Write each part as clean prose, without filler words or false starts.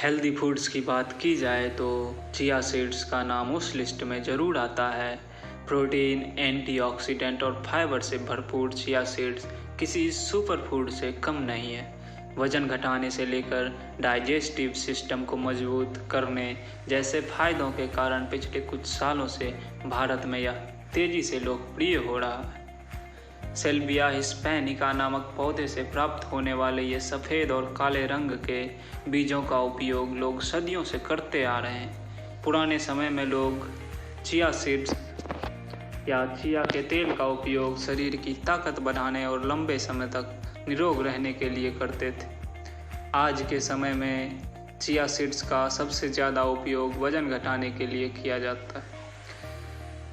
Healthy foods की बात की जाए तो चिया सीड्स का नाम उस लिस्ट में ज़रूर आता है। प्रोटीन, एंटीऑक्सीडेंट और फाइबर से भरपूर चिया सीड्स किसी सुपर फूड से कम नहीं है। वज़न घटाने से लेकर डाइजेस्टिव सिस्टम को मजबूत करने जैसे फायदों के कारण पिछले कुछ सालों से भारत में यह तेज़ी से लोकप्रिय हो रहा है। सेल्विया हिस्पैनिका नामक पौधे से प्राप्त होने वाले ये सफ़ेद और काले रंग के बीजों का उपयोग लोग सदियों से करते आ रहे हैं। पुराने समय में लोग चिया सीड्स या चिया के तेल का उपयोग शरीर की ताकत बढ़ाने और लंबे समय तक निरोग रहने के लिए करते थे। आज के समय में चिया सीड्स का सबसे ज़्यादा उपयोग वज़न घटाने के लिए किया जाता है।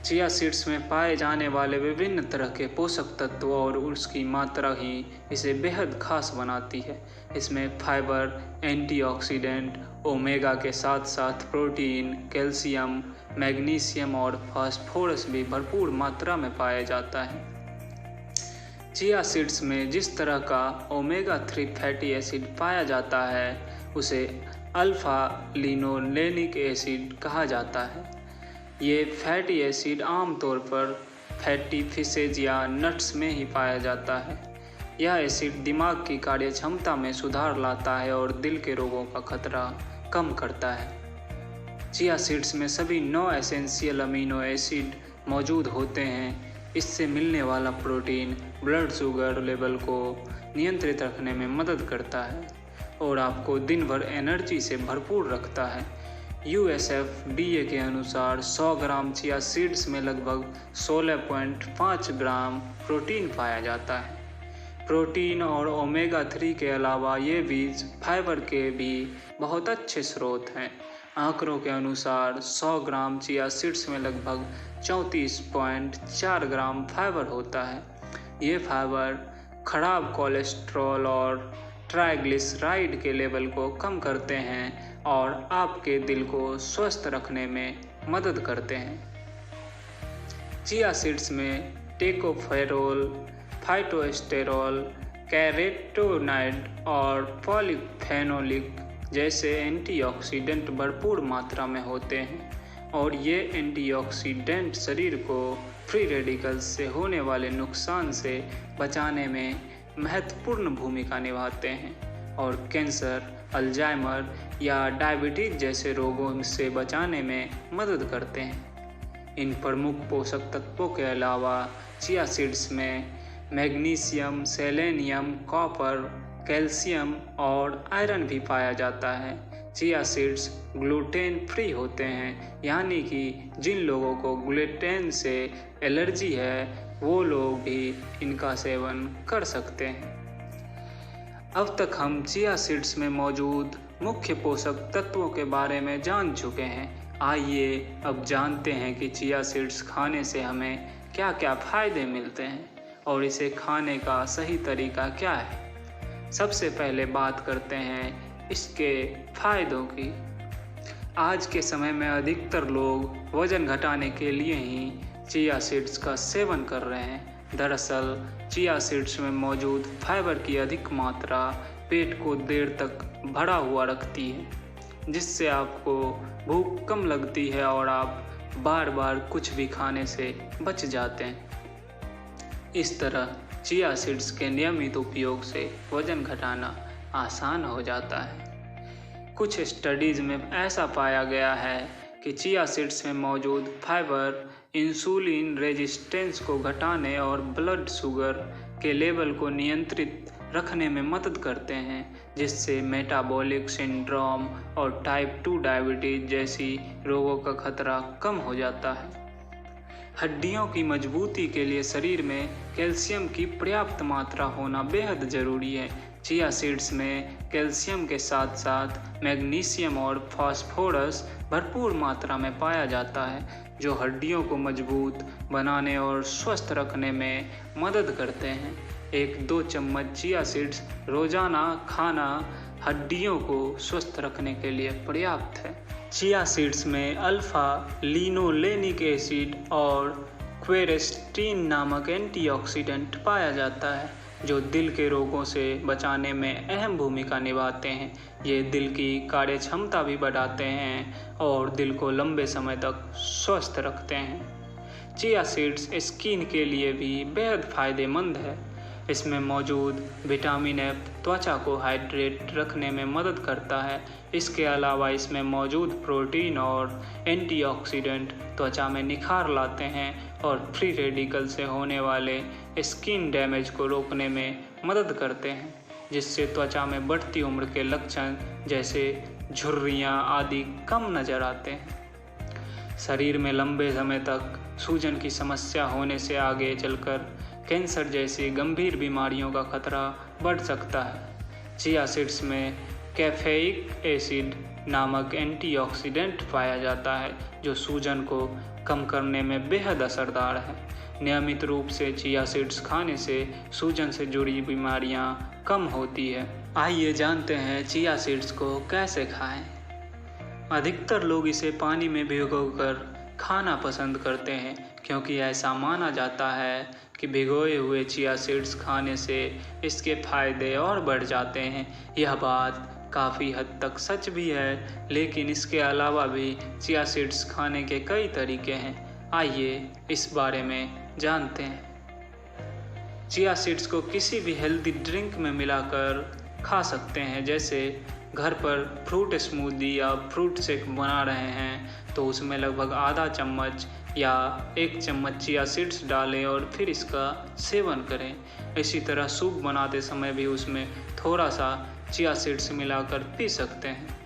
चिया सीड्स में पाए जाने वाले विभिन्न तरह के पोषक तत्व और उसकी मात्रा ही इसे बेहद खास बनाती है। इसमें फाइबर, एंटीऑक्सीडेंट, ओमेगा के साथ साथ प्रोटीन, कैल्शियम, मैग्नीशियम और फास्फोरस भी भरपूर मात्रा में पाया जाता है। चिया सीड्स में जिस तरह का ओमेगा 3 फैटी एसिड पाया जाता है उसे अल्फा लिनोलेनिक एसिड कहा जाता है। ये फैटी एसिड आमतौर पर फैटी फिशेज या नट्स में ही पाया जाता है। यह एसिड दिमाग की कार्य क्षमता में सुधार लाता है और दिल के रोगों का खतरा कम करता है। चिया सीड्स में सभी 9 एसेंशियल अमीनो एसिड मौजूद होते हैं। इससे मिलने वाला प्रोटीन ब्लड शुगर लेवल को नियंत्रित रखने में मदद करता है और आपको दिन भर एनर्जी से भरपूर रखता है। USFDA के अनुसार 100 ग्राम चिया सीड्स में लगभग 16.5 ग्राम प्रोटीन पाया जाता है। प्रोटीन और ओमेगा 3 के अलावा ये बीज फाइबर के भी बहुत अच्छे स्रोत हैं। आंकड़ों के अनुसार 100 ग्राम चिया सीड्स में लगभग 34.4 ग्राम फाइबर होता है। ये फाइबर खराब कोलेस्ट्रॉल और ट्राइग्लिसराइड के लेवल को कम करते हैं और आपके दिल को स्वस्थ रखने में मदद करते हैं। चिया सीड्स में टेकोफेरोल, फाइटोस्टेरोल, कैरोटीनॉइड और पॉलीफेनोलिक जैसे एंटीऑक्सीडेंट भरपूर मात्रा में होते हैं और ये एंटीऑक्सीडेंट शरीर को फ्री रेडिकल्स से होने वाले नुकसान से बचाने में महत्वपूर्ण भूमिका निभाते हैं और कैंसर, अल्जाइमर या डायबिटीज जैसे रोगों से बचाने में मदद करते हैं। इन प्रमुख पोषक तत्वों के अलावा चिया सीड्स में मैग्नीशियम, सेलेनियम, कॉपर, कैल्शियम और आयरन भी पाया जाता है। चिया सीड्स ग्लूटेन फ्री होते हैं, यानी कि जिन लोगों को ग्लूटेन से एलर्जी है वो लोग भी इनका सेवन कर सकते हैं। अब तक हम चिया सीड्स में मौजूद मुख्य पोषक तत्वों के बारे में जान चुके हैं। आइए अब जानते हैं कि चिया सीड्स खाने से हमें क्या क्या फ़ायदे मिलते हैं और इसे खाने का सही तरीका क्या है। सबसे पहले बात करते हैं इसके फ़ायदों की। आज के समय में अधिकतर लोग वज़न घटाने के लिए ही चिया सीड्स का सेवन कर रहे हैं। दरअसल चिया सीड्स में मौजूद फाइबर की अधिक मात्रा पेट को देर तक भरा हुआ रखती है, जिससे आपको भूख कम लगती है और आप बार बार कुछ भी खाने से बच जाते हैं। इस तरह चिया सीड्स के नियमित उपयोग से वज़न घटाना आसान हो जाता है। कुछ स्टडीज़ में ऐसा पाया गया है कि चिया सीड्स में मौजूद फाइबर इंसुलिन रेजिस्टेंस को घटाने और ब्लड शुगर के लेवल को नियंत्रित रखने में मदद करते हैं, जिससे मेटाबॉलिक सिंड्रोम और टाइप 2 डायबिटीज जैसी रोगों का खतरा कम हो जाता है। हड्डियों की मजबूती के लिए शरीर में कैल्शियम की पर्याप्त मात्रा होना बेहद ज़रूरी है। चिया सीड्स में कैल्शियम के साथ साथ मैग्नीशियम और फास्फोरस भरपूर मात्रा में पाया जाता है, जो हड्डियों को मजबूत बनाने और स्वस्थ रखने में मदद करते हैं। 1-2 चम्मच चिया सीड्स रोज़ाना खाना हड्डियों को स्वस्थ रखने के लिए पर्याप्त है। चिया सीड्स में अल्फा लिनोलेनिक एसिड और क्वेरेस्टीन नामक एंटीऑक्सीडेंट पाया जाता है, जो दिल के रोगों से बचाने में अहम भूमिका निभाते हैं। ये दिल की कार्य क्षमता भी बढ़ाते हैं और दिल को लंबे समय तक स्वस्थ रखते हैं। चिया सीड्स स्किन के लिए भी बेहद फायदेमंद है। इसमें मौजूद विटामिन ए त्वचा को हाइड्रेट रखने में मदद करता है। इसके अलावा इसमें मौजूद प्रोटीन और एंटीऑक्सीडेंट त्वचा में निखार लाते हैं और फ्री रेडिकल से होने वाले स्किन डैमेज को रोकने में मदद करते हैं, जिससे त्वचा में बढ़ती उम्र के लक्षण जैसे झुर्रियाँ आदि कम नजर आते हैं। शरीर में लंबे समय तक सूजन की समस्या होने से आगे चलकर कैंसर जैसी गंभीर बीमारियों का खतरा बढ़ सकता है। चिया सीड्स में कैफेइक एसिड नामक एंटीऑक्सीडेंट पाया जाता है, जो सूजन को कम करने में बेहद असरदार है। नियमित रूप से चिया सीड्स खाने से सूजन से जुड़ी बीमारियां कम होती है। आइए जानते हैं चिया सीड्स को कैसे खाएं। अधिकतर लोग इसे पानी में भिगोकर खाना पसंद करते हैं, क्योंकि ऐसा माना जाता है कि भिगोए हुए चिया सीड्स खाने से इसके फायदे और बढ़ जाते हैं। यह बात काफ़ी हद तक सच भी है, लेकिन इसके अलावा भी चिया सीड्स खाने के कई तरीके हैं। आइए इस बारे में जानते हैं। चिया सीड्स को किसी भी हेल्दी ड्रिंक में मिलाकर खा सकते हैं। जैसे घर पर फ्रूट स्मूदी या फ्रूट शेक बना रहे हैं तो उसमें लगभग आधा चम्मच या 1 चम्मच चिया सीड्स डालें और फिर इसका सेवन करें। इसी तरह सूप बनाते समय भी उसमें थोड़ा सा चिया सीड्स मिलाकर पी सकते हैं।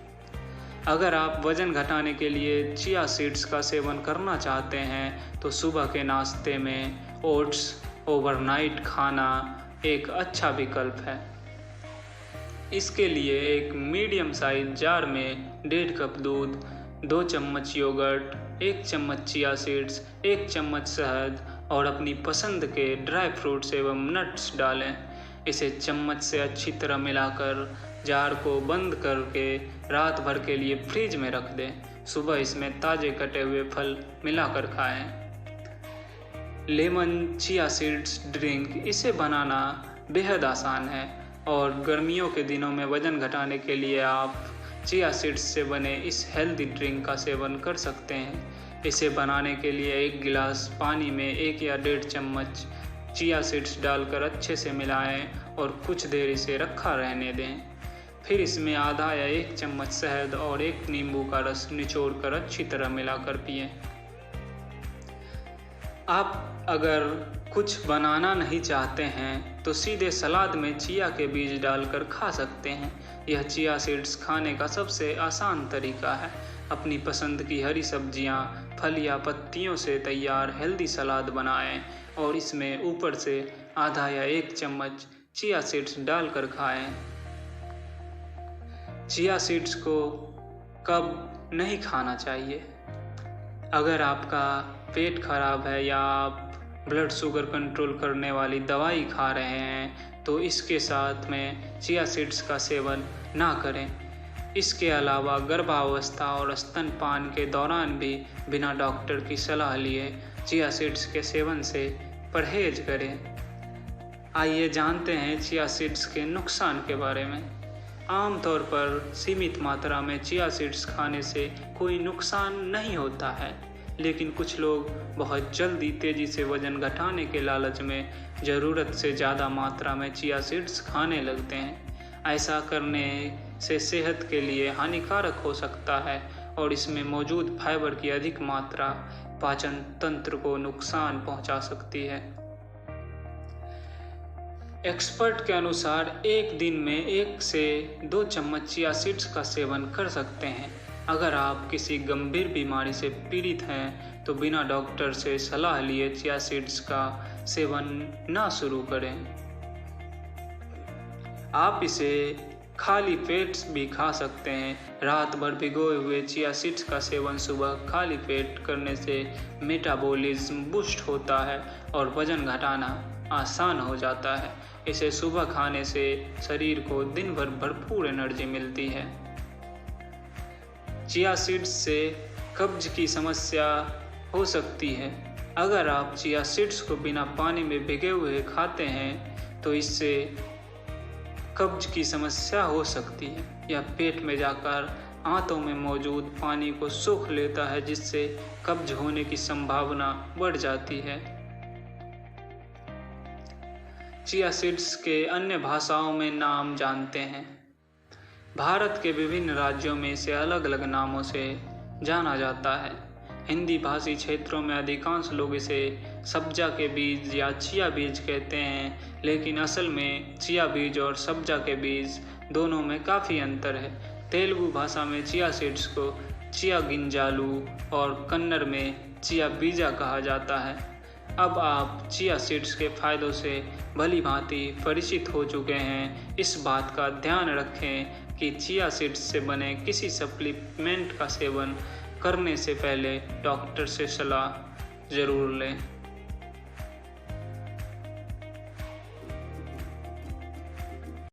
अगर आप वज़न घटाने के लिए चिया सीड्स का सेवन करना चाहते हैं तो सुबह के नाश्ते में ओट्स ओवरनाइट खाना एक अच्छा विकल्प है। इसके लिए एक मीडियम साइज जार में 1.5 कप दूध, 2 चम्मच योगर्ट, 1 चम्मच चिया सीड्स, 1 चम्मच शहद और अपनी पसंद के ड्राई फ्रूट्स एवं नट्स डालें। इसे चम्मच से अच्छी तरह मिलाकर जार को बंद करके रात भर के लिए फ्रिज में रख दें। सुबह इसमें ताज़े कटे हुए फल मिलाकर खाएं। लेमन चिया सीड्स ड्रिंक, इसे बनाना बेहद आसान है और गर्मियों के दिनों में वज़न घटाने के लिए आप चिया सीड्स से बने इस हेल्दी ड्रिंक का सेवन कर सकते हैं। इसे बनाने के लिए 1 गिलास पानी में 1 या 1.5 चम्मच चिया सीड्स डालकर अच्छे से मिलाएं और कुछ देर इसे रखा रहने दें। फिर इसमें आधा या 1 चम्मच शहद और 1 नींबू का रस निचोड़कर अच्छी तरह मिलाकर पिएं। आप अगर कुछ बनाना नहीं चाहते हैं तो सीधे सलाद में चिया के बीज डालकर खा सकते हैं। यह चिया सीड्स खाने का सबसे आसान तरीका है। अपनी पसंद की हरी सब्जियां, फल या पत्तियों से तैयार हेल्दी सलाद बनाएं और इसमें ऊपर से आधा या 1 चम्मच चिया सीड्स डालकर खाएं। चिया सीड्स को कब नहीं खाना चाहिए? अगर आपका पेट खराब है या आप ब्लड शुगर कंट्रोल करने वाली दवाई खा रहे हैं तो इसके साथ में चिया सीड्स का सेवन ना करें। इसके अलावा गर्भावस्था और स्तनपान के दौरान भी बिना डॉक्टर की सलाह लिए चिया सीड्स के सेवन से परहेज करें। आइए जानते हैं चिया सीड्स के नुकसान के बारे में। आमतौर पर सीमित मात्रा में चिया सीड्स खाने से कोई नुकसान नहीं होता है, लेकिन कुछ लोग बहुत जल्दी तेज़ी से वज़न घटाने के लालच में ज़रूरत से ज़्यादा मात्रा में चिया सीड्स खाने लगते हैं। ऐसा करने से सेहत के लिए हानिकारक हो सकता है और इसमें मौजूद फाइबर की अधिक मात्रा पाचन तंत्र को नुकसान पहुंचा सकती है। एक्सपर्ट के अनुसार एक दिन में 1 से 2 चम्मच चिया सीड्स का सेवन कर सकते हैं। अगर आप किसी गंभीर बीमारी से पीड़ित हैं तो बिना डॉक्टर से सलाह लिए चिया सीड्स का सेवन ना शुरू करें। आप इसे खाली पेट भी खा सकते हैं। रात भर भिगोए हुए चिया सीड्स का सेवन सुबह खाली पेट करने से मेटाबॉलिज्म बूस्ट होता है और वजन घटाना आसान हो जाता है। इसे सुबह खाने से शरीर को दिन भर भरपूर एनर्जी मिलती है। चिया सीड्स से कब्ज की समस्या हो सकती है। अगर आप चिया सीड्स को बिना पानी में भिगे हुए खाते हैं तो इससे कब्ज की समस्या हो सकती है। यह पेट में जाकर आंतों में मौजूद पानी को सोख लेता है, जिससे कब्ज होने की संभावना बढ़ जाती है। चिया सीड्स के अन्य भाषाओं में नाम जानते हैं। भारत के विभिन्न राज्यों में इसे अलग अलग नामों से जाना जाता है। हिंदी भाषी क्षेत्रों में अधिकांश लोग इसे सब्जा के बीज या चिया बीज कहते हैं, लेकिन असल में चिया बीज और सब्जा के बीज दोनों में काफ़ी अंतर है। तेलुगु भाषा में चिया सीड्स को चिया गिंजालू और कन्नड़ में चिया बीजा कहा जाता है। अब आप चिया सीड्स के फायदों से भली भांति परिचित हो चुके हैं। इस बात का ध्यान रखें कि चिया सीड्स से बने किसी सप्लीमेंट का सेवन करने से पहले डॉक्टर से सलाह जरूर लें।